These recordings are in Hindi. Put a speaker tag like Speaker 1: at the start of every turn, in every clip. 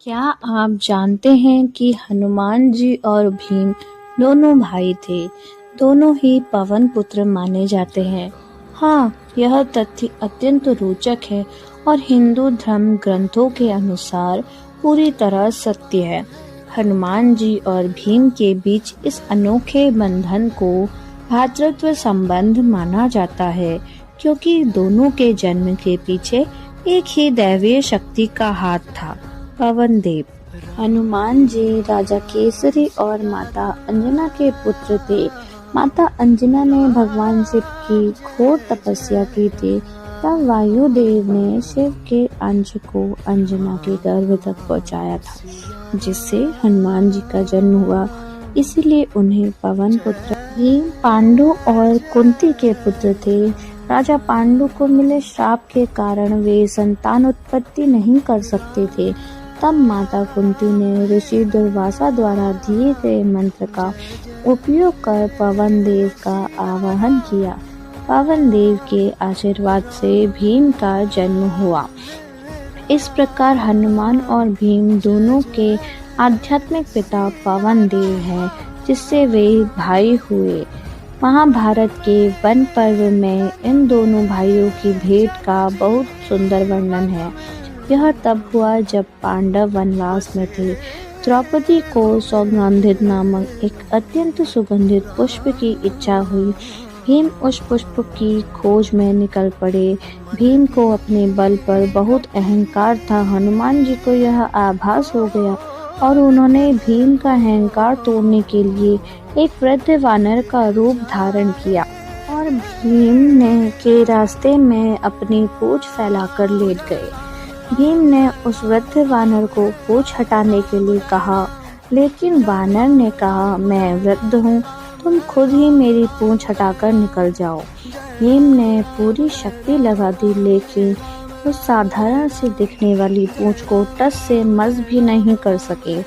Speaker 1: क्या आप जानते हैं कि हनुमान जी और भीम दोनों भाई थे। दोनों ही पवन पुत्र माने जाते हैं। हाँ, यह तथ्य अत्यंत रोचक है और हिंदू धर्म ग्रंथों के अनुसार पूरी तरह सत्य है। हनुमान जी और भीम के बीच इस अनोखे बंधन को भ्रातृत्व संबंध माना जाता है, क्योंकि दोनों के जन्म के पीछे एक ही दैवीय शक्ति का हाथ था, पवन देव। हनुमान जी राजा केसरी और माता अंजना के पुत्र थे। माता अंजना ने भगवान शिव की घोर तपस्या की थी। तब वायुदेव ने शिव के अंश को अंजना के गर्भ तक पहुंचाया था, जिससे हनुमान जी का जन्म हुआ। इसीलिए उन्हें पवन पुत्र। भीम पांडु और कुंती के पुत्र थे। राजा पांडु को मिले श्राप के कारण वे संतान उत्पत्ति नहीं कर सकते थे। तब माता कुंती ने ऋषि दुर्वासा द्वारा दिए गए मंत्र का उपयोग कर पवन देव का आवाहन किया। पवन देव के आशीर्वाद से भीम का जन्म हुआ। इस प्रकार हनुमान और भीम दोनों के आध्यात्मिक पिता पवन देव हैं, जिससे वे भाई हुए। महाभारत के वन पर्व में इन दोनों भाइयों की भेंट का बहुत सुंदर वर्णन है। यह तब हुआ जब पांडव वनवास में थे। द्रौपदी को सौगंधिक नामक एक अत्यंत सुगंधित पुष्प की इच्छा हुई। भीम उस पुष्प की खोज में निकल पड़े। भीम को अपने बल पर बहुत अहंकार था। हनुमान जी को यह आभास हो गया और उन्होंने भीम का अहंकार तोड़ने के लिए एक वृद्ध वानर का रूप धारण किया और भीम ने के रास्ते में अपनी पूंछ फैलाकर लेट गए। भीम ने उस वृद्ध वानर को पूंछ हटाने के लिए कहा, लेकिन वानर ने कहा, मैं वृद्ध हूँ, तुम खुद ही मेरी पूंछ हटाकर निकल जाओ। भीम ने पूरी शक्ति लगा दी, लेकिन उस साधारण सी दिखने वाली पूंछ को टस से मस भी नहीं कर सके।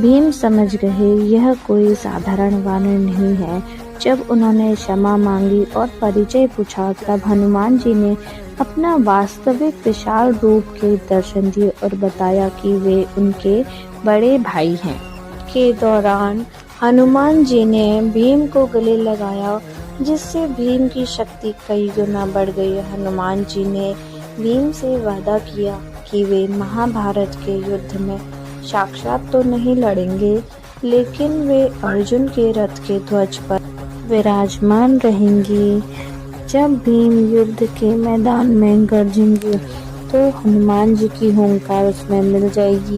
Speaker 1: भीम समझ गए यह कोई साधारण वानर नहीं है। जब उन्होंने क्षमा मांगी और परिचय पूछा, तब हनुमान जी ने अपना वास्तविक विशाल रूप के दर्शन दिए और बताया कि वे उनके बड़े भाई हैं। के दौरान हनुमान जी ने भीम को गले लगाया, जिससे भीम की शक्ति कई गुना बढ़ गई। हनुमान जी ने भीम से वादा किया कि वे महाभारत के युद्ध में साक्षात तो नहीं लड़ेंगे, लेकिन वे अर्जुन के रथ के ध्वज पर विराजमान रहेंगे। जब भीम युद्ध के मैदान में गरजेंगे तो हनुमान जी की हुंकार उसमें मिल जाएगी।